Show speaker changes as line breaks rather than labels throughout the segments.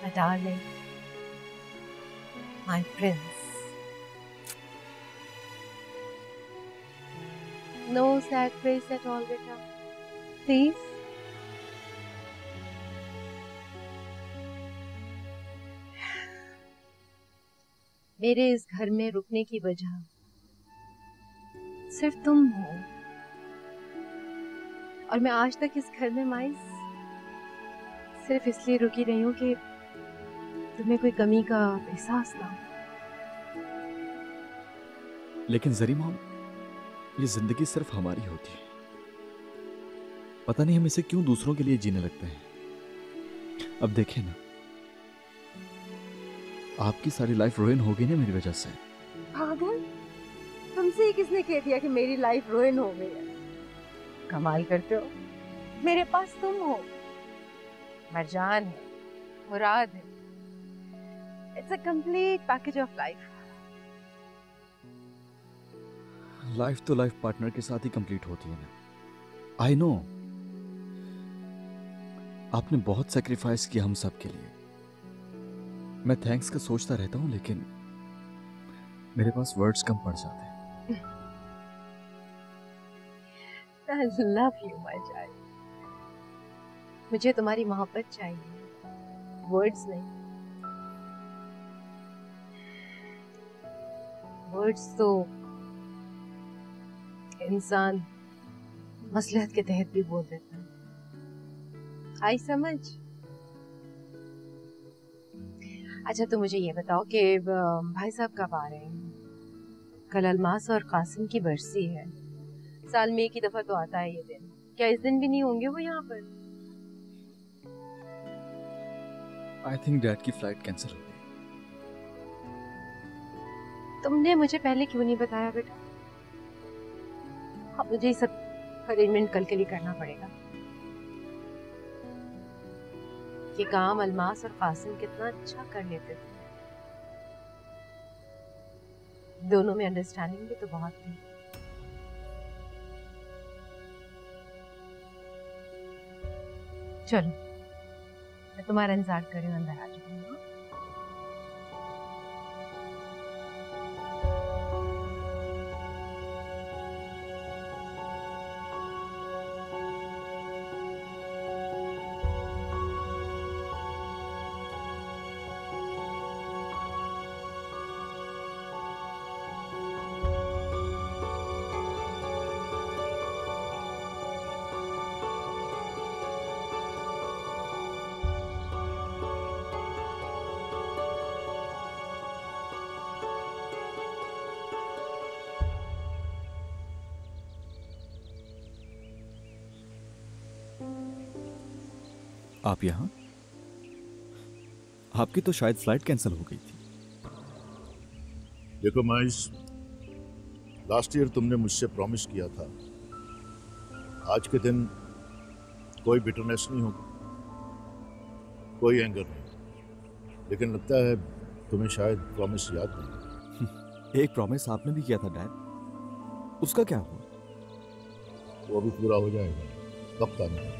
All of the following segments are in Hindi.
My darling, my prince. No sad face at all, beta. Please. मेरे इस घर में रुकने की वजह सिर्फ तुम हो, और मैं आज तक इस घर में माइस सिर्फ इसलिए रुकी रही हूँ कि तुम्हें कोई कमी का एहसास ना हो।
लेकिन जरी मॉम, ये जिंदगी सिर्फ हमारी होती है। पता नहीं हम इसे क्यों दूसरों के लिए जीने लगते हैं। अब देखें ना, आपकी सारी लाइफ रुइन हो गई ना मेरी वजह से।
पागल, तुमसे ही किसने कह दिया कि मेरी लाइफ रुइन हो गई है? कमाल करते हो, मेरे पास तुम हो, मरजान है, मुराद है। It's a complete package of life.
Life तो लाइफ पार्टनर के साथ ही कंप्लीट होती है ना। आई नो, आपने बहुत सैक्रिफाइस किया हम सब के लिए। मैं थैंक्स का सोचता रहता हूं, लेकिन मेरे पास वर्ड्स कम पड़ जाते हैं।
I love you, my child. मुझे तुम्हारी मोहब्बत चाहिए, वर्ड्स नहीं। वर्ड्स तो इंसान मसलहत के तहत भी बोल देता है। आई समझ। अच्छा, तो मुझे ये बताओ कि भाई साहब कब आ रहे हैं? कल अलमास और कासिम की बरसी है। साल में एक ही दफा तो आता है ये दिन। क्या इस दिन भी नहीं होंगे वो यहाँ पर?
आई थिंक डैड की फ्लाइट कैंसिल हो गई।
तुमने मुझे पहले क्यों नहीं बताया बेटा? अब मुझे ये सब अरेंजमेंट कल के लिए करना पड़ेगा। ये काम अलमास और कासिम कितना अच्छा कर लेते थे। दोनों में अंडरस्टैंडिंग भी तो बहुत थी। चलो, मैं तुम्हारा इंतजार कर रही हूँ, अंदर आ जाऊंगी।
आप यहाँ? आपकी तो शायद फ्लाइट कैंसिल हो गई थी।
देखो माइस, लास्ट ईयर तुमने मुझसे प्रॉमिस किया था आज के दिन कोई बिटरनेस नहीं होगी, कोई एंगर नहीं। लेकिन लगता है तुम्हें शायद प्रॉमिस याद नहीं।
एक प्रॉमिस आपने भी किया था डैड, उसका क्या हुआ?
वो भी पूरा हो जाएगा, वक्त आने दो।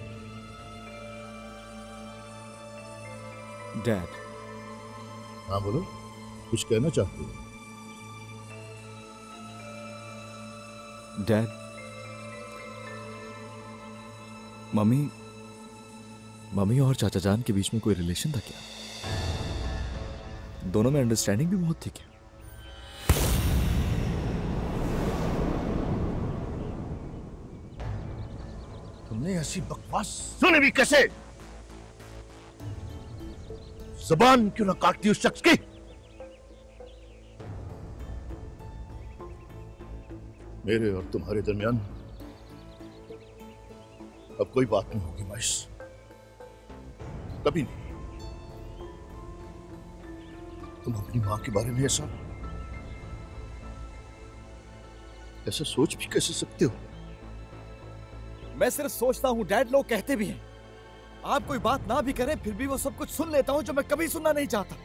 डैड।
हाँ बोलो, कुछ कहना चाहते हो?
डैड, मम्मी और चाचा जान के बीच में कोई रिलेशन था क्या? दोनों में अंडरस्टैंडिंग भी बहुत थी क्या?
तुमने ऐसी बकवास सुनी भी कैसे? जुबान क्यों ना काटती उस शख्स की? मेरे और तुम्हारे दरमियान अब कोई बात नहीं होगी माइस, कभी नहीं। तुम अपनी मां के बारे में ऐसा सोच भी कैसे सकते हो?
मैं सिर्फ सोचता हूं डैड, लोग कहते भी हैं। आप कोई बात ना भी करें फिर भी वो सब कुछ सुन लेता हूं जो मैं कभी सुनना नहीं चाहता।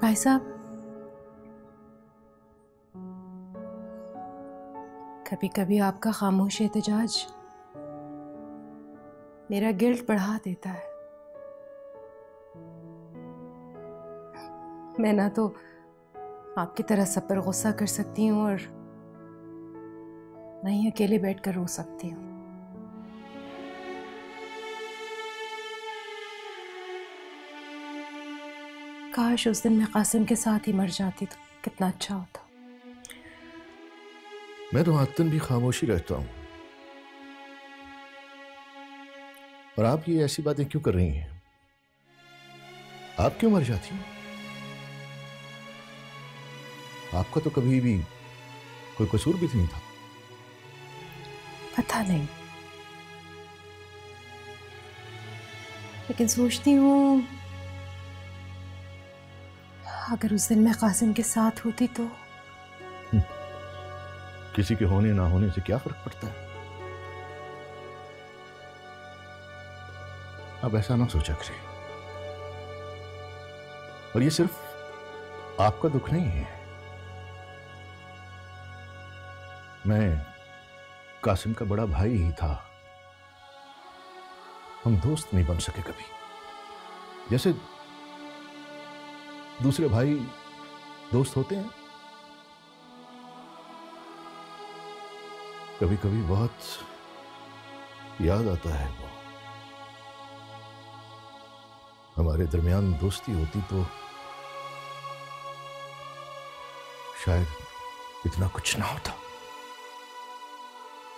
भाई साहब, कभी कभी आपका खामोश एहतजाज मेरा गिल्ट बढ़ा देता है। मैं ना तो आपकी तरह सब पर गुस्सा कर सकती हूँ और ना ही अकेले बैठकर रो सकती हूँ। काश उस दिन मैं कासिम के साथ ही मर जाती तो कितना अच्छा होता।
मैं तो आदतन भी खामोशी रहता हूं, और आप ये ऐसी बातें क्यों कर रही हैं? आप क्यों मर जाती हैं? आपका तो कभी भी कोई कसूर भी नहीं था।
पता नहीं, लेकिन सोचती हूँ अगर उस दिन मैं कासिम के साथ होती तो।
किसी के होने ना होने से क्या फर्क पड़ता है? अब ऐसा ना सोचा करें। और ये सिर्फ आपका दुख नहीं है, मैं कासिम का बड़ा भाई ही था। हम दोस्त नहीं बन सके कभी, जैसे दूसरे भाई दोस्त होते हैं। कभी कभी बहुत याद आता है वो। हमारे दरमियान दोस्ती होती तो शायद इतना कुछ ना होता।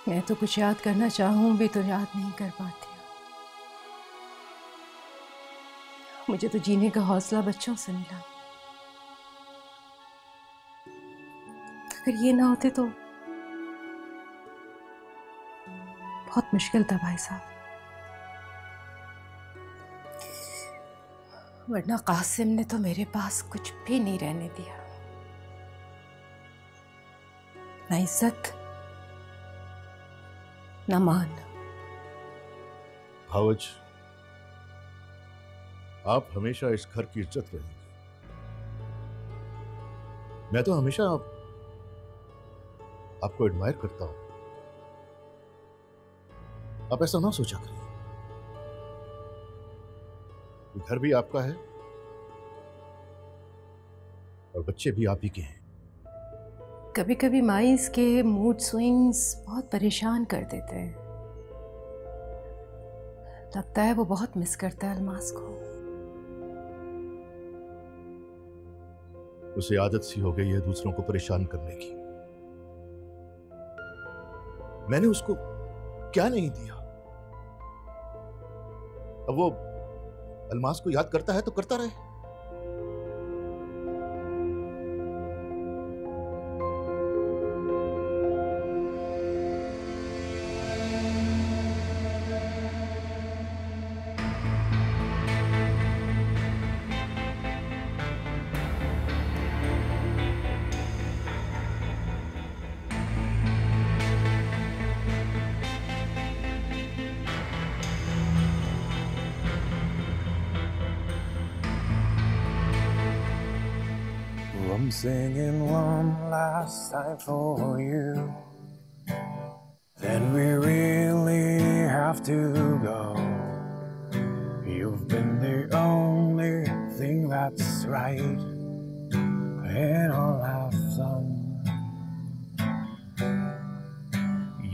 मैं तो कुछ याद करना चाहूं भी तो याद नहीं कर पाती हूँ। मुझे तो जीने का हौसला बच्चों से मिला। अगर ये ना होते तो बहुत मुश्किल था भाई साहब, वरना कासिम ने तो मेरे पास कुछ भी नहीं रहने दिया। ना इज्जत, ना मान।
भावज, आप हमेशा इस घर की इज्जत रहेंगे। मैं तो हमेशा आपको एडमायर करता हूं। आप ऐसा ना सोचा करिए। घर भी आपका है और बच्चे भी आप ही के हैं।
कभी कभी माइस के मूड स्विंग्स बहुत परेशान कर देते हैं। लगता है वो बहुत मिस करता है अलमास को।
उसे आदत सी हो गई है दूसरों को परेशान करने की। मैंने उसको क्या नहीं दिया। अब वो अलमास को याद करता है तो करता रहे।
I'm singing one last time for you. Then we really have to go. You've been the only thing that's right, and I'll have some.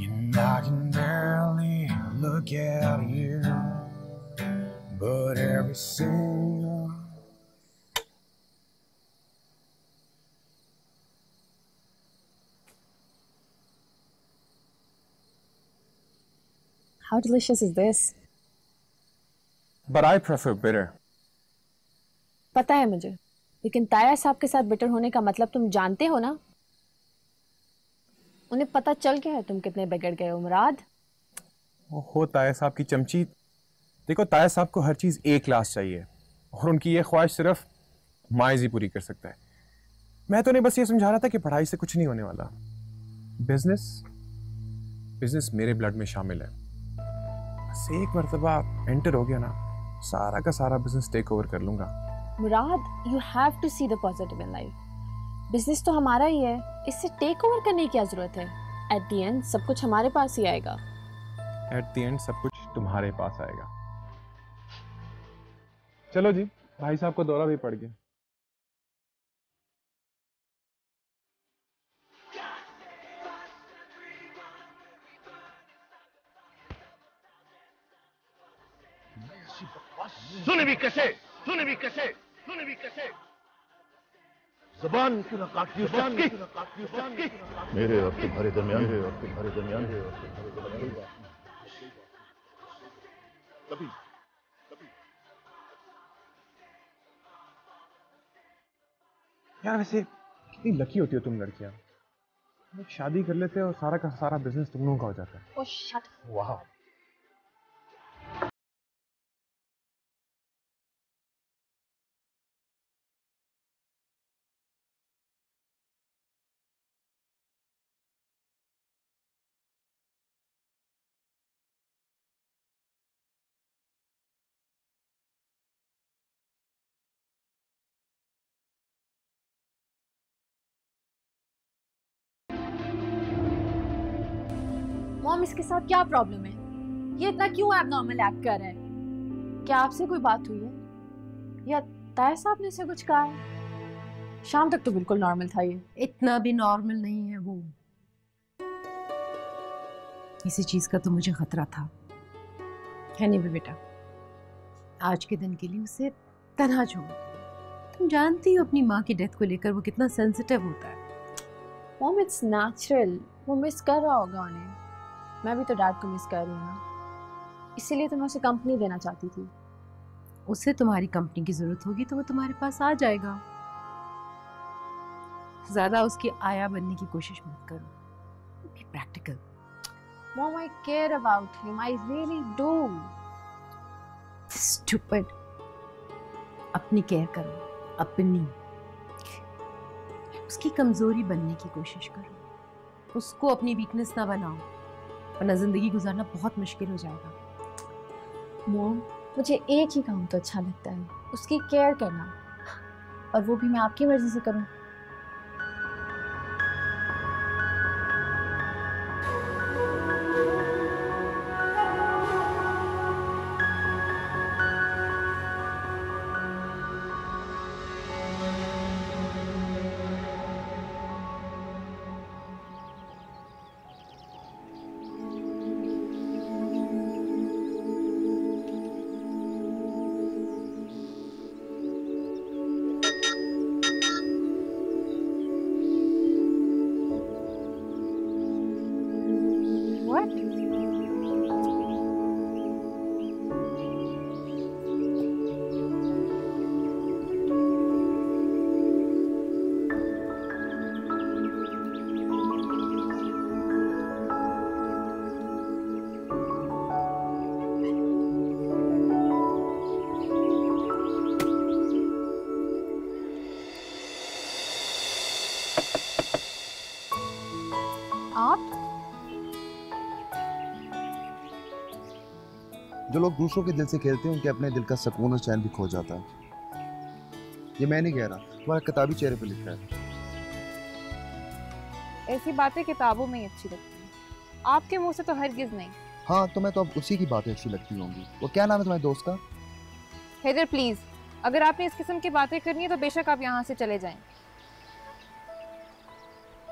And I can barely look at you, but every single
How delicious is this?
But I prefer bitter.
पता है मुझे, लेकिन ताया साहब के साथ बिटर होने का मतलब तुम जानते हो ना? उन्हें पता चल गया है तुम कितने बिगड़ गए हो मुराद।
ओहो ताया साहब की चमची। देखो ताया साहब को हर चीज़ ए क्लास चाहिए और उनकी ये ख्वाहिश सिर्फ माइज ही पूरी कर सकता है। मैं तो नहीं बस ये समझा रहा था कि पढ़ाई से कुछ नहीं होने वाला। बिजनेस मेरे ब्लड में शामिल है। बस एक मर्तबा एंटर हो गया ना, सारा का सारा बिजनेस टेक ओवर कर लूंगा।
मुराद, you have to see the positive in life. Business तो हमारा ही है, इससे टेक ओवर करने की क्या जरूरत है? एट द एंड सब कुछ हमारे पास ही आएगा।
एट द एंड सब कुछ तुम्हारे पास आएगा। चलो जी, भाई साहब को दौरा भी पड़ गया।
सुन भी कैसे ज़बान क्यों ना काटती हो सबकी? मेरे और तुम्हारे दरमियान कभी
यार वैसे कितनी लकी होती हो तुम लड़कियां। लोग शादी कर लेते हैं और सारा का सारा बिजनेस तुम लोगों का हो जाता है।
ओह शट।
वाह।
मॉम, इसके साथ क्या प्रॉब्लम है? ये इतना क्यों एबनॉर्मल एक्ट कर रहा है? क्या आपसे कोई बात हुई है या ताया साहब ने इसे कुछ कहा है? शाम तक तो बिल्कुल नॉर्मल था ये।
इतना भी नॉर्मल नहीं है वो। किसी चीज का तो मुझे खतरा था। एनीवे बेटा, आज के दिन के लिए उसे तन्हा छोड़। तुम जानती हो अपनी माँ की डेथ को लेकर वो कितना सेंसिटिव होता है।
मॉम, इट्स नेचुरल, वो मिस कर रहा होगा उन्हें। मैं भी तो डैड को मिस कर रही हूँ ना, इसीलिए तो मैं उसे कंपनी देना चाहती थी।
उसे तुम्हारी कंपनी की जरूरत होगी तो वो तुम्हारे पास आ जाएगा। ज्यादा उसकी आया बनने की कोशिश मत करो। Be practical.
Mom, I care about him. I really do.
Stupid. अपनी केयर करो, अपनी। उसकी कमजोरी बनने की कोशिश करो, उसको अपनी वीकनेस ना बनाओ, वरना जिंदगी गुजारना बहुत मुश्किल हो जाएगा।
मॉम, मुझे एक ही काम तो अच्छा लगता है, उसकी केयर करना, और वो भी मैं आपकी मर्जी से करूं।
जो लोग दूसरों के दिल से खेलते हैं उनके अपने दिल का सुकून और चैन भी खो जाता है। ये मैं नहीं कह रहा, तुम्हारा किताबी चेहरे पे लिखा है।
ऐसी बातें किताबों में ही अच्छी लगती हैं, आपके मुंह से तो हरगिज नहीं।
हाँ, तुम्हें तो अब उसी की बातें अच्छी लगती होंगी। वो क्या नाम है तुम्हारे दोस्त का?
हैदर प्लीज, अगर आपने इस किस्म की बातें करनी है तो बेशक आप यहाँ से चले जाएं।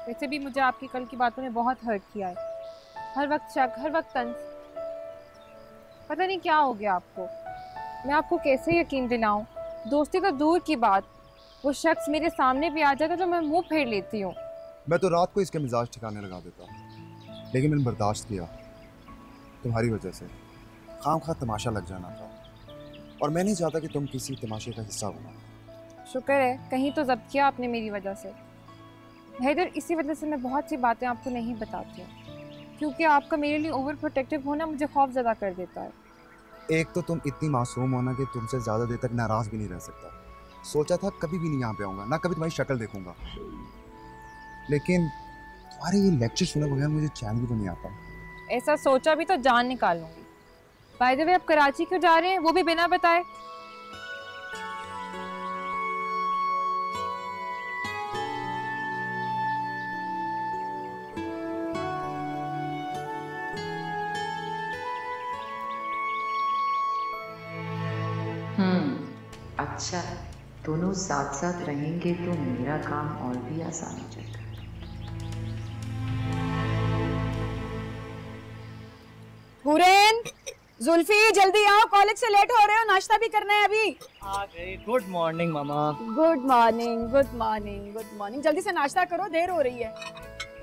वैसे भी मुझे आपकी कल की बातों ने बहुत हर्ट किया है। हर वक्त शक, हर वक्त तंज। पता नहीं क्या हो गया आपको। मैं आपको कैसे यकीन दिलाऊं? दोस्ती तो दूर की बात, वो शख्स मेरे सामने भी आ जाता तो मैं मुंह फेर लेती हूँ।
मैं तो रात को इसके मिजाज ठिकाने लगा देता, लेकिन मैंने बर्दाश्त किया तुम्हारी वजह से। खामखा तमाशा लग जाना था, और मैं नहीं चाहता कि तुम किसी तमाशे का हिस्सा बनो।
शुक्र है कहीं तो जब्त किया आपने मेरी वजह से। हैदर, इसी वजह से मैं बहुत सी बातें आपको नहीं बताती हूँ, क्योंकि आपका मेरे लिए ओवर प्रोटेक्टिव होना मुझे खौफजदा कर देता है।
एक तो तुम इतनी मासूम हो ना कि तुमसे ज़्यादा देर तक नाराज़ भी नहीं रह सकता। सोचा था कभी भी नहीं यहाँ पे आऊँगा, ना कभी तुम्हारी शक्ल देखूंगा, लेकिन तुम्हारे ये लेक्चर सुने बगैर मुझे चैन भी तो नहीं आता।
ऐसा सोचा भी तो जान निकाल लूंगी। बाय द वे, आप कराची क्यों जा रहे हैं, वो भी बिना बताए?
अच्छा है, दोनों साथ साथ रहेंगे तो मेरा काम और भी आसान हो जाएगा।
हुरैन, जुल्फी, जल्दी आओ, कॉलेज से लेट हो रहे हो, नाश्ता भी करना है अभी।
आ गए। गुड मॉर्निंग मामा।
Good morning, good morning, good morning. जल्दी से नाश्ता करो, देर हो रही है।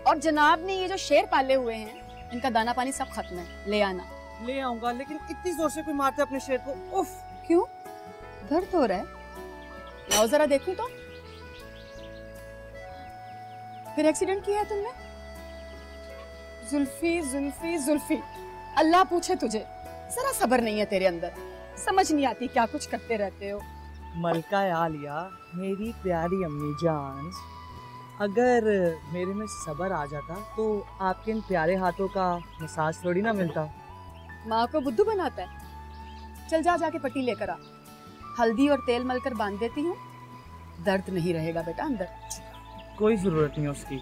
और जनाब ने ये जो शेर पाले हुए हैं, इनका दाना पानी सब खत्म है, ले आना।
ले आऊंगा, लेकिन इतनी जोर से कोई मारता है अपने शेर को। उफ।
क्यों? दर्द हो रहा है? लाओ जरा देखूं तो। फिर एक्सीडेंट किया है तुमने? जुल्फी, जुल्फी, जुल्फी, अल्लाह पूछे तुझे, जरा सब्र नहीं है तेरे अंदर। समझ नहीं आती क्या कुछ करते रहते हो।
मलका आलिया, मेरी प्यारी अम्मी जान, अगर मेरे में सब्र आ जाता तो आपके इन प्यारे हाथों का मसाज थोड़ी ना मिलता।
माँ को बुद्धू बनाता है। चल जा, जाके पट्टी लेकर आ, हल्दी और तेल मलकर बांध देती हूँ, दर्द नहीं रहेगा बेटा अंदर।
कोई जरूरत नहीं उसकी।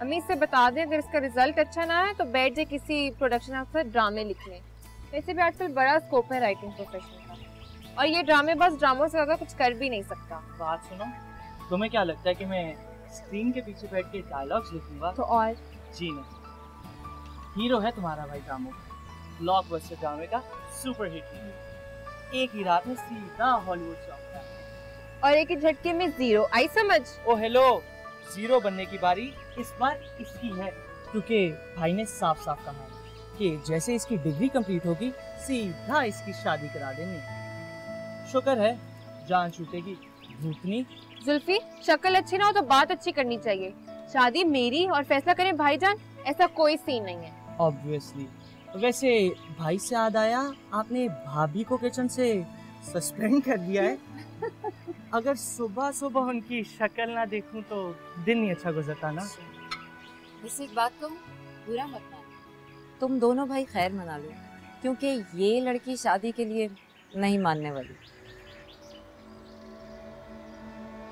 अम्मी से बता दें, अगर इसका रिजल्ट अच्छा ना है तो बैठ जाए किसी प्रोडक्शन हाउस पर ड्रामे लिखने। वैसे भी आजकल बड़ा स्कोप है राइटिंग प्रोफेशन का, और ये ड्रामे बस ड्रामों से ज्यादा कुछ कर भी नहीं सकता।
बात सुनो, तुम्हें क्या लगता है कि मैं स्क्रीन के पीछे बैठ के डायलॉग्स लिखूंगा?
तो और
जी नहीं, हीरो है तुम्हारा भाई ड्रामो, ब्लॉकबस्टर ड्रामे का सुपर हिट हीरो। एक ही रात में सीधा हॉलीवुड चौंकता है,
और एक ही झटके में जीरो। आई समझ?
ओ हेलो, जीरो बनने की बारी इस बार इसकी है, क्योंकि भाई ने साफ साफ कहा कि जैसे इसकी डिग्री कंप्लीट होगी सीधा इसकी शादी करा देंगे। शुक्र है जान छूटेगी भूतनी।
जुल्फी, शक्ल अच्छी ना हो तो बात अच्छी करनी चाहिए। शादी मेरी और फैसला करें भाईजान, ऐसा कोई सीन नहीं है।
ऑब्वियसली। वैसे भाई से याद आया, आपने भाभी को किचन से सस्पेंड कर दिया है। अगर सुबह सुबह उनकी शक्ल ना देखूं तो दिन नहीं अच्छा गुजरता ना।
वैसे एक बात कहूं, बुरा मत मानो, तुम दोनों भाई खैर मना लो, क्योंकि ये लड़की शादी के लिए नहीं मानने वाली।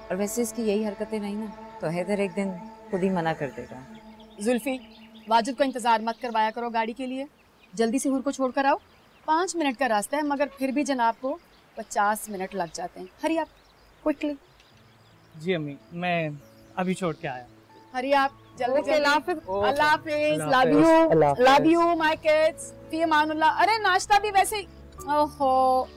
और वैसे इसकी यही हरकतें नहीं ना, तो हैदर एक दिन खुद ही मना कर देगा।
जुल्फी, वाजिद को इंतजार मत करवाया करो गाड़ी के लिए, जल्दी से हुर को छोड़कर आओ। 5 मिनट का रास्ता है, मगर फिर भी जनाब को 50 मिनट लग जाते हैं। हरी आप, क्विकली।
जी अम्मी, मैं अभी छोड़ के आया।
हरी आप, जल्दी जल्दी।
अल्लाह हाफिज।
अल्लाह हाफिज, love you, love you my kids, फी अमानुल्लाह। अरे नाश्ता भी वैसे ही, ओहो।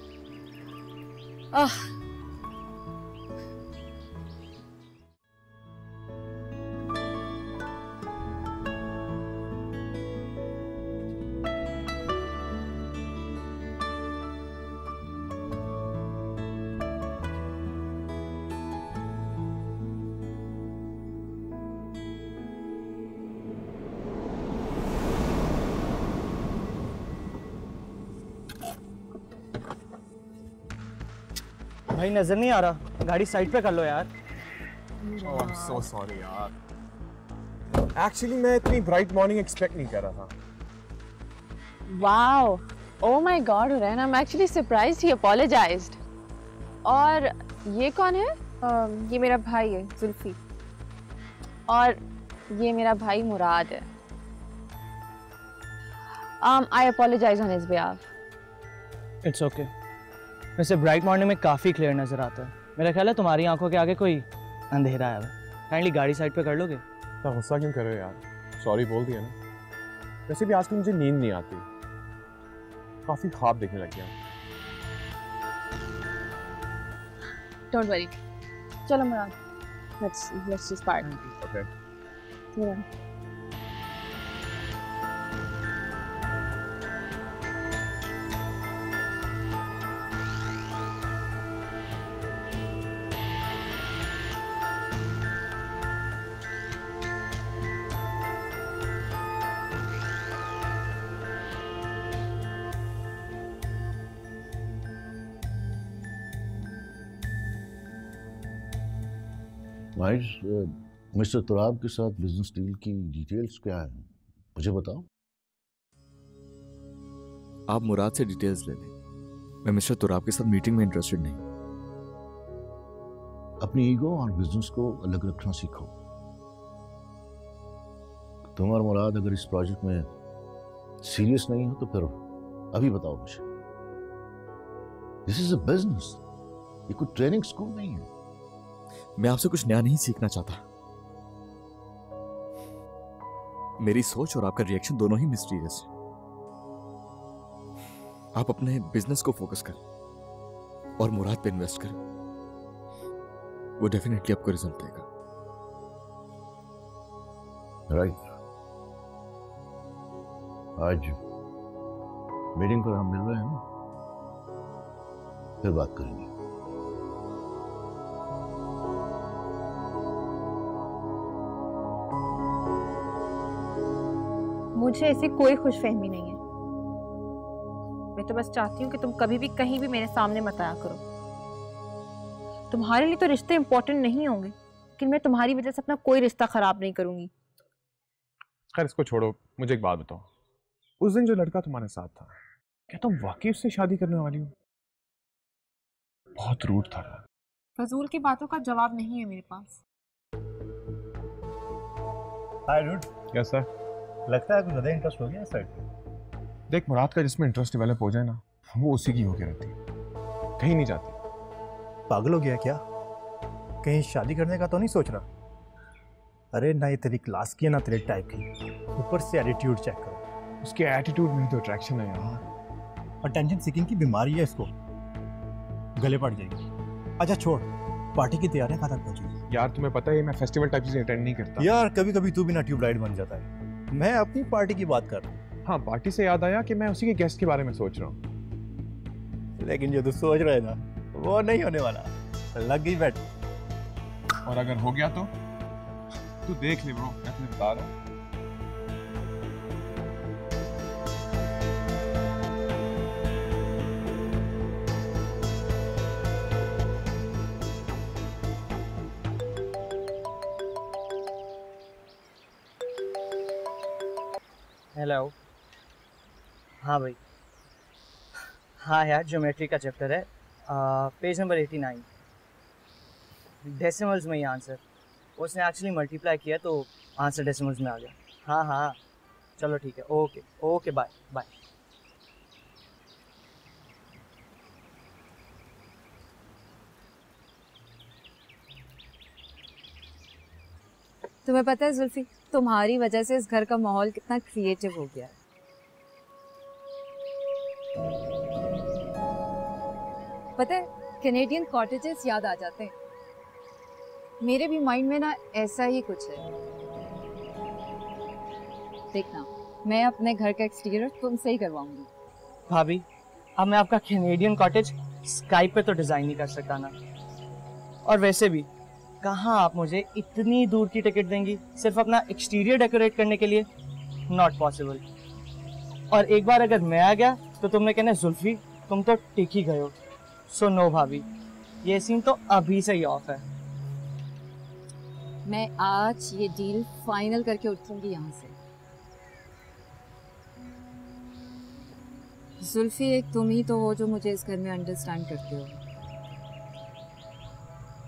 भाई नजर नहीं आ रहा, गाड़ी साइड पे कर लो यार।
Oh, I'm so sorry यार। Actually मैं इतनी bright morning expect नहीं कर रहा था।
Wow, oh my God, Huran, I'm actually surprised he apologized. और ये कौन है?
ये मेरा भाई है जुल्फी,
और ये मेरा भाई मुराद है। I apologize on his behalf.
It's okay. वैसे ब्राइट मॉर्निंग में काफ़ी क्लियर नज़र आता है। मेरा ख्याल है तुम्हारी आंखों के आगे कोई अंधेरा आया है। काइंडली गाड़ी साइड पे कर लोगे?
तो गुस्सा क्यों कर रहे हो यार? सॉरी बोल दिया ना। वैसे भी आजकल मुझे नींद नहीं आती, काफ़ी ख्वाब देखने लग गया।
Don't worry. चलो Murad, let's just part.
Okay.
Yeah.
Mister Turab के साथ बिजनेस डील की डिटेल्स क्या है, मुझे बताओ।
आप मुराद से डिटेल्स ले लें, मैं मिस्टर तुराब के साथ मीटिंग में इंटरेस्टेड नहीं।
अपनी ईगो और बिजनेस को अलग रखना सीखो। तुम और मुराद अगर इस प्रोजेक्ट में सीरियस नहीं हो तो फिर अभी बताओ मुझे, दिस इज अ बिजनेस, ये कोई ट्रेनिंग स्कूल नहीं है।
मैं आपसे कुछ नया नहीं सीखना चाहता। मेरी सोच और आपका रिएक्शन दोनों ही मिस्टीरियस है। आप अपने बिजनेस को फोकस करें और मुराद पे इन्वेस्ट करें, वो डेफिनेटली आपको रिजल्ट देगा।
राइट। आज मीटिंग पर हम मिल रहे हैं ना, फिर बात करेंगे।
मुझे ऐसी कोई खुशफहमी नहीं है। मैं तो बस चाहती हूँ कि तुम कभी भी कहीं भी मेरे सामने मत आया करो। तुम्हारे लिए तो रिश्ते इंपॉर्टेंट नहीं होंगे, लेकिन मैं तुम्हारी वजह से अपना कोई रिश्ता खराब नहीं करूंगी।
खैर इसको छोड़ो, मुझे एक बात बताओ, उस दिन जो लड़का तुम्हारे साथ था, क्या तुम वाकई उससे शादी करने वाली हो? बहुत रूड था।
फजूल की बातों का जवाब नहीं है मेरे पास।
हाय डूड।
Yes sir.
लगता है कुछ ज्यादा इंटरेस्ट हो गया इस साइड पे।
देख, मुराद का जिसमें इंटरेस्ट डेवलप हो जाए ना, वो उसी की होके रहती है, कहीं नहीं जाती।
पागल हो गया क्या? कहीं शादी करने का तो नहीं सोच रहा? अरे ना ये तेरी क्लास की है ना तेरे टाइप की, ऊपर से एटीट्यूड चेक करो।
उसके एटीट्यूड में तो अट्रैक्शन है यार।
अटेंशन सीकिंग की बीमारी है इसको, गले पड़ जाएगी। अच्छा छोड़, पार्टी की तैयारियां कहाँ तक पहुंची?
यार तुम्हें पता है मैं फेस्टिवल टाइप चीजें अटेंड नहीं करता
यार। कभी कभी तू भी ना ट्यूबलाइट बन जाता है। मैं अपनी पार्टी की बात कर रहा हूँ।
हाँ, पार्टी से याद आया कि मैं उसी के गेस्ट के बारे में सोच रहा हूँ।
लेकिन जो तू सोच रहे ना वो नहीं होने वाला। लग गई बैठ।
और अगर हो गया तो तू देख ले ब्रो, मैं तुम्हें बता रहा हूँ।
हेलो। हाँ भाई, हाँ यार, ज्योमेट्री का चैप्टर है, पेज नंबर 89। डेसिमल्स में ही आंसर, उसने एक्चुअली मल्टीप्लाई किया तो आंसर डेसिमल्स में आ गया। हाँ हाँ चलो ठीक है, ओके ओके, बाय बाय।
तुम्हें पता है जुल्फी, तुम्हारी वजह से इस घर का माहौल कितना क्रिएटिव हो गया है। पता है, कैनेडियन कॉटेजेस याद आ जाते हैं। मेरे भी माइंड में ना ऐसा ही कुछ है। देखना, मैं अपने घर का एक्सटीरियर तुमसे ही करवाऊंगी।
भाभी, अब मैं आपका कैनेडियन कॉटेज स्काइप पे तो डिजाइन नहीं कर सकता ना, और वैसे भी कहाँ आप मुझे इतनी दूर की टिकट देंगी सिर्फ अपना एक्सटीरियर डेकोरेट करने के लिए? Not possible. और एक बार अगर मैं आ गया तो तुमने कहना जुल्फी तुम तो टिक ही गए हो। सो नो भाभी, ये सीन तो अभी से ही ऑफ है।
मैं आज ये डील फाइनल करके उठूंगी यहाँ से। जुल्फी, एक तुम ही तो हो जो मुझे इस घर में अंडरस्टैंड करते हो,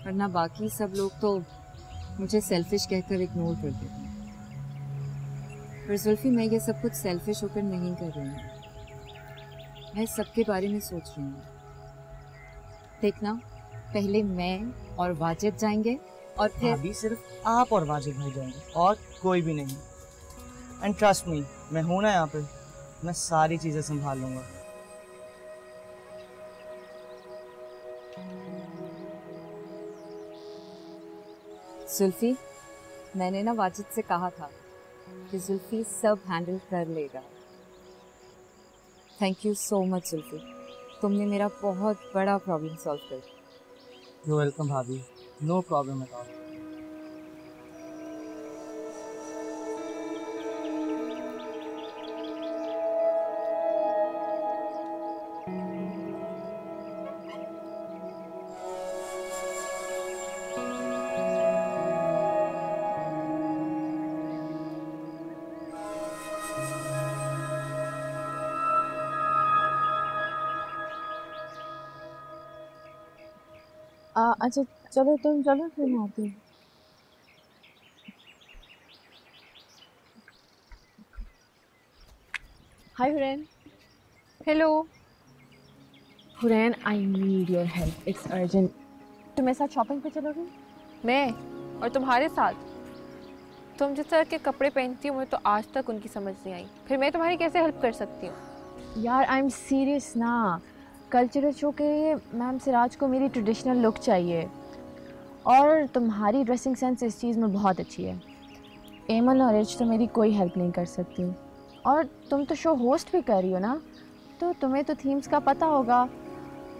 वरना बाकी सब लोग तो मुझे सेल्फिश कहकर इग्नोर कर देते हैं। पर जुल्फी, मैं ये सब कुछ सेल्फिश होकर नहीं कर रही हूँ, मैं सबके बारे में सोच रही हूँ। देखना, पहले मैं और वाजिद जाएंगे और फिर
भाभी सिर्फ आप और वाजिद भाई जाएंगे और कोई भी नहीं। एंड ट्रस्ट मी, मैं हूं ना यहाँ पे, मैं सारी चीजें संभाल लूंगा।
जुल्फी, मैंने ना वाजिद से कहा था कि जुल्फी सब हैंडल कर लेगा। Thank you so much Zulfi, तुमने मेरा बहुत बड़ा प्रॉब्लम सॉल्व कर दिया।
यू वेलकम भाभी, नो प्रॉब्लम एट ऑल।
अच्छा चलो तुम चलो, फिर मैं आती हूँ। Hi Hurain.
Hello.
Hurain, I need your help, it's urgent. तुम मेरे साथ शॉपिंग पे चलोगी?
मैं? और तुम्हारे साथ? तुम जिस तरह के कपड़े पहनती हो मुझे तो आज तक उनकी समझ नहीं आई, फिर मैं तुम्हारी कैसे हेल्प कर सकती हूँ?
यार आई एम सीरियस ना, कल्चरल शो के लिए मैम सिराज को मेरी ट्रेडिशनल लुक चाहिए और तुम्हारी ड्रेसिंग सेंस इस चीज़ में बहुत अच्छी है। एमन और रिच तो मेरी कोई हेल्प नहीं कर सकती, और तुम तो शो होस्ट भी कर रही हो ना, तो तुम्हें तो थीम्स का पता होगा।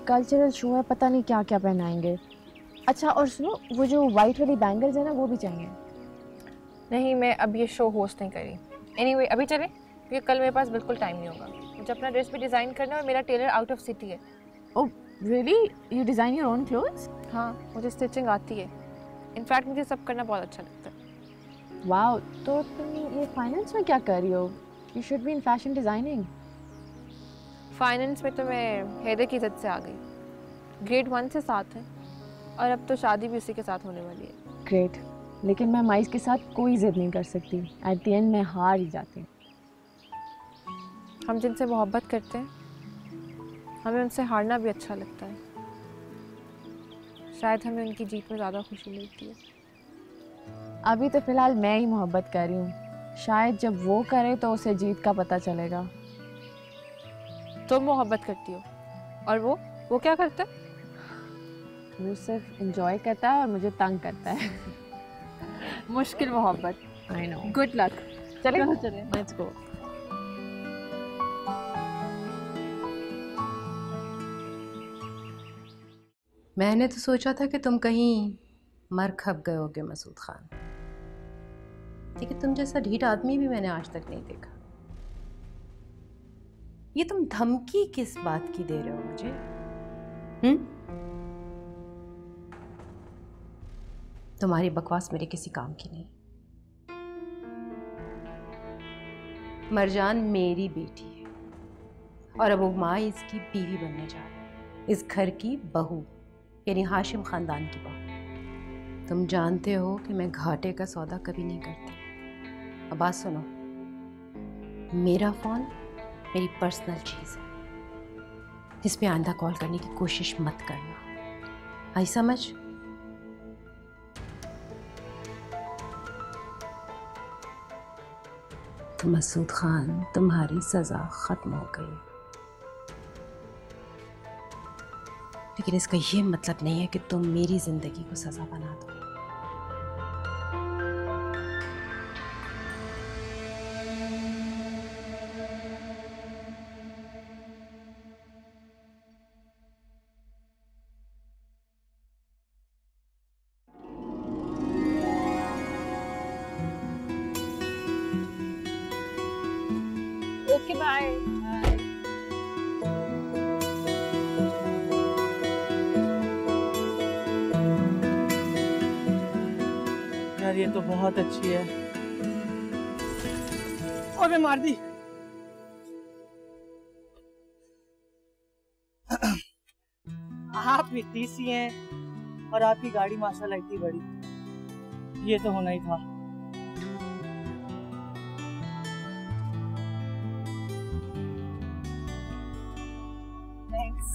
कल्चरल शो है, पता नहीं क्या क्या पहनाएंगे। अच्छा और सुनो, वो जो वाइट वाली बैंगल्स है ना वो भी चाहिए।
नहीं, मैं अब ये शो होस्ट नहीं कर रही। एनीवे अभी चलें, क्योंकि कल मेरे पास बिल्कुल टाइम नहीं होगा। मुझे अपना ड्रेस भी डिज़ाइन करना है और मेरा टेलर आउट ऑफ सिटी है।
Oh really? You design your own clothes?
हाँ, मुझे स्टिचिंग आती है। इनफैक्ट मुझे सब करना बहुत अच्छा लगता है।
वाओ, तो तुम ये फाइनेंस में क्या कर रही हो? You should be in fashion designing.
Finance में तो मैं हैदर की इज्जत से आ गई। ग्रेड 1 से साथ है और अब तो शादी भी उसी के साथ होने वाली है।
ग्रेट, लेकिन मैं माइस के साथ कोई जिद नहीं कर सकती। एट द एंड मैं हार ही जाती हूँ।
हम जिनसे मोहब्बत करते हैं हमें उनसे हारना भी अच्छा लगता है। शायद हमें उनकी जीत में ज़्यादा खुशी मिलती है।
अभी तो फ़िलहाल मैं ही मोहब्बत कर रही हूँ, शायद जब वो करे तो उसे जीत का पता चलेगा।
तुम मोहब्बत करती हो और वो क्या करता है?
वो सिर्फ एंजॉय करता है और मुझे तंग करता है। मुश्किल मोहब्बत। I know.
Good luck.
चले
लेट्स गो।
मैंने तो सोचा था कि तुम कहीं मर खप गए होगे मसूद खान, लेकिन तुम जैसा ढीठ आदमी भी मैंने आज तक नहीं देखा। ये तुम धमकी किस बात की दे रहे हो मुझे? तुम्हारी बकवास मेरे किसी काम की नहीं। मरजान मेरी बेटी है और अब वो माँ इसकी बीवी बनने जा रही है, इस घर की बहू, यानी हाशिम खानदान की बहू। तुम जानते हो कि मैं घाटे का सौदा कभी नहीं करती। अब बात सुनो, मेरा फोन मेरी पर्सनल चीज है, इस पे आइंदा कॉल करने की कोशिश मत करना। आई समझ? तो मसूद खान, तुम्हारी सजा खत्म हो गई, लेकिन इसका ये मतलब नहीं है कि तुम मेरी जिंदगी को सजा बना दो।
Okay bye.
यार ये तो बहुत अच्छी है। और मैं मार दी। आप इतनी सी हैं और आपकी गाड़ी माशाल्लाह इतनी बड़ी, ये तो होना ही था। थैंक्स।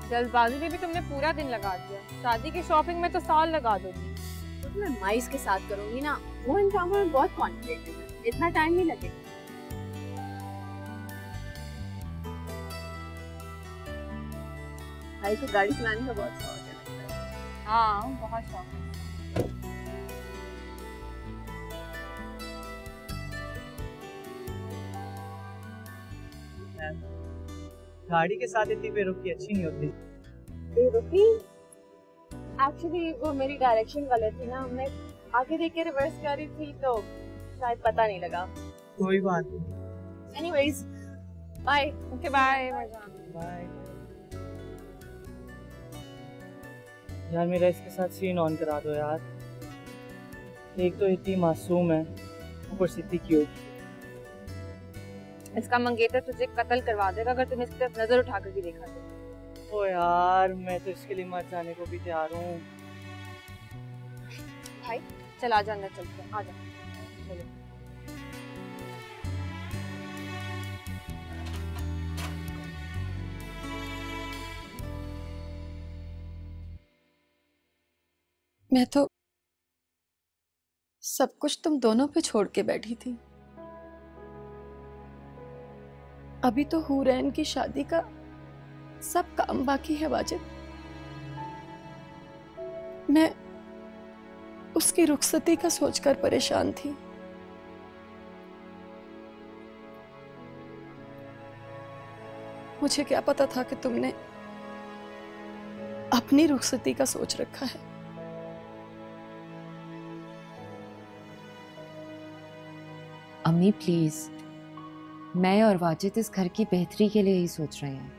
जल्दबाजी में भी तुमने पूरा दिन लगा दिया। शादी की शॉपिंग में तो साल लगा दोगी।
तो मैं माइस के साथ करूंगी ना, वो इन कामों में बहुत कॉन्फिडेंट है, इतना टाइम नहीं लगेगा। भाई को गाड़ी चलाने का बहुत शौक है।
हाँ, बहुत शौक है।
गाड़ी के साथ इतनी बेरुखी अच्छी नहीं होती।
बेरुखी? एक्चुअली वो मेरी डायरेक्शन गलत थी ना, मैं आगे देख के रिवर्स कर रही थी तो शायद पता नहीं लगा।
कोई बात नहीं।
Anyways bye.
Okay bye Marjan.
Bye. यार मेरा इसके साथ सीन ऑन करा दो यार। एक तो इतनी मासूम है, ऊपर से इतनी क्यूट।
इसका मंगेतर तुझे कत्ल करवा देगा अगर तूने इसकी तरफ नजर उठाकर भी देखा तो।
ओ यार, मैं तो इसके लिए मर जाने को भी तैयार हूँ।
भाई चल आ जा, अंदर चलते हैं, आ जा चलो।
मैं तो सब कुछ तुम दोनों पे छोड़ के बैठी थी। अभी तो हुरैन की शादी का सब काम बाकी है वाजिद। मैं उसकी रुखसती का सोचकर परेशान थी। मुझे क्या पता था कि तुमने अपनी रुखसती का सोच रखा है।
अम्मी प्लीज, मैं और वाजिद इस घर की बेहतरी के लिए ही सोच रहे हैं।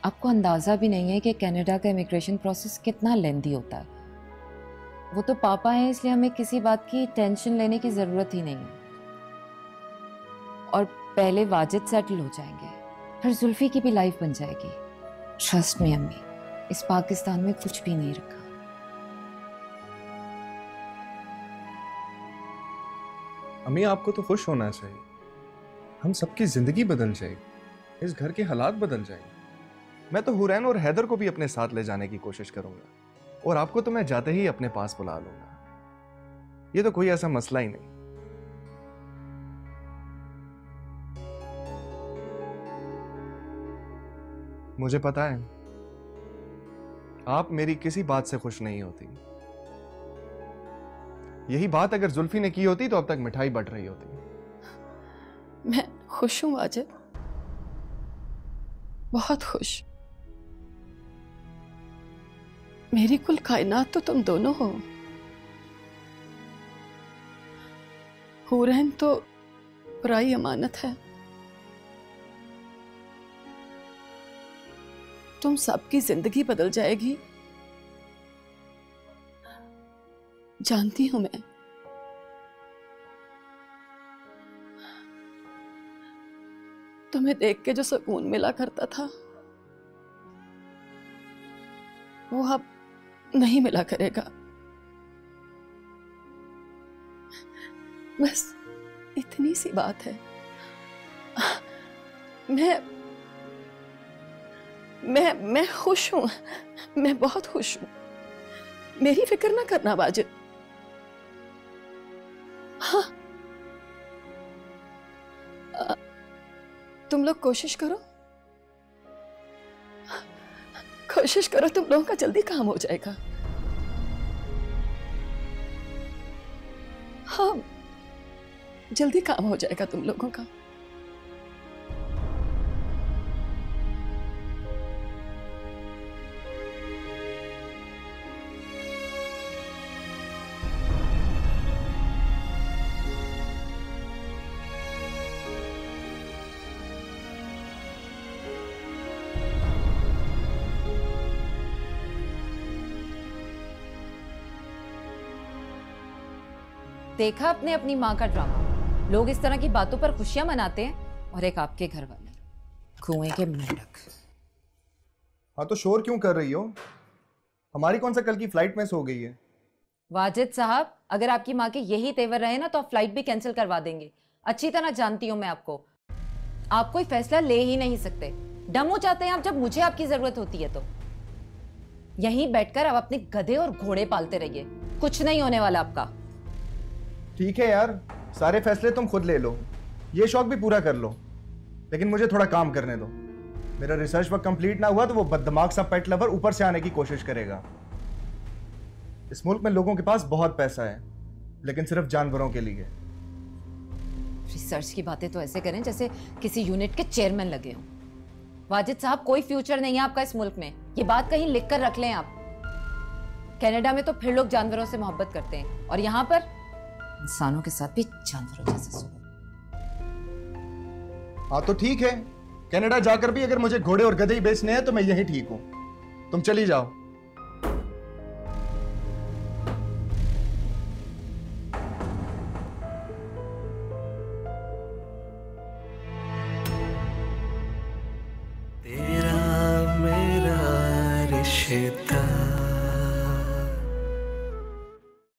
आपको अंदाजा भी नहीं है कि कनाडा का इमिग्रेशन प्रोसेस कितना लेंथी होता है। वो तो पापा हैं, इसलिए हमें किसी बात की टेंशन लेने की जरूरत ही नहीं है। और पहले वाजिद सेटल हो जाएंगे, फिर जुल्फी की भी लाइफ बन जाएगी। ट्रस्ट मी अम्मी, इस पाकिस्तान में कुछ भी नहीं रखा।
अम्मी आपको तो खुश होना चाहिए। हम सबकी जिंदगी बदल जाएगी, इस घर के हालात बदल जाएंगे। मैं तो हुरैन और हैदर को भी अपने साथ ले जाने की कोशिश करूंगा और आपको तो मैं जाते ही अपने पास बुला लूंगा। ये तो कोई ऐसा मसला ही नहीं। मुझे पता है आप मेरी किसी बात से खुश नहीं होती। यही बात अगर जुल्फी ने की होती तो अब तक मिठाई बट रही होती।
मैं खुश हूं वाजिद, बहुत खुश। मेरी कुल कायनात तो तुम दोनों हो। हुरैन तो पराई अमानत है। तुम सबकी जिंदगी बदल जाएगी, जानती हूं मैं। तुम्हें देख के जो सुकून मिला करता था वो अब नहीं मिला करेगा। बस इतनी सी बात है। मैं खुश हूं, मैं बहुत खुश हूं। मेरी फिक्र ना करना वाजिद। हाँ, तुम लोग कोशिश करो, तुम लोगों का जल्दी काम हो जाएगा। हाँ, जल्दी काम हो जाएगा तुम लोगों का।
देखा अपने अपनी माँ का ड्रामा। लोग इस तरह की बातों पर खुशियां मनाते हैं और एक आपके घर वाले कुएं के मेंढक।
हाँ तो शोर क्यों कर रही हो? हमारी कौन सा कल की फ्लाइट मिस हो गई है?
वाजिद साहब, अगर आपकी माँ के यही तेवर रहे ना तो आप फ्लाइट भी कैंसिल करवा देंगे। अच्छी तरह जानती हूँ मैं आपको। आप कोई फैसला ले ही नहीं सकते। डम हो जाते हैं आप जब मुझे आपकी जरूरत होती है। तो यहीं बैठकर आप अपने गधे और घोड़े पालते रहिए, कुछ नहीं होने वाला आपका।
ठीक है यार, सारे फैसले तुम खुद ले लो, ये शौक भी पूरा कर लो, लेकिन मुझे थोड़ा काम करने दो। मेरा रिसर्च वर्क कंप्लीट ना हुआ तो वो बददिमाग सा पेट लवर ऊपर से आने की कोशिश करेगा। इस मुल्क में लोगों के पास बहुत पैसा है, लेकिन सिर्फ जानवरों के लिए।
रिसर्च की बातें तो ऐसे करें जैसे किसी यूनिट के चेयरमैन लगे हों। वाजिद साहब, कोई फ्यूचर नहीं है आपका इस मुल्क में, ये बात कहीं लिख कर रख लें आप। कनाडा में तो फिर लोग जानवरों से मोहब्बत करते हैं और यहाँ पर इंसानों के साथ भी जानवरों जैसे सुलूक।
हाँ तो ठीक है, कनाडा जाकर भी अगर मुझे घोड़े और गधे ही बेचने हैं तो मैं यही ठीक हूँ। तुम चली जाओ।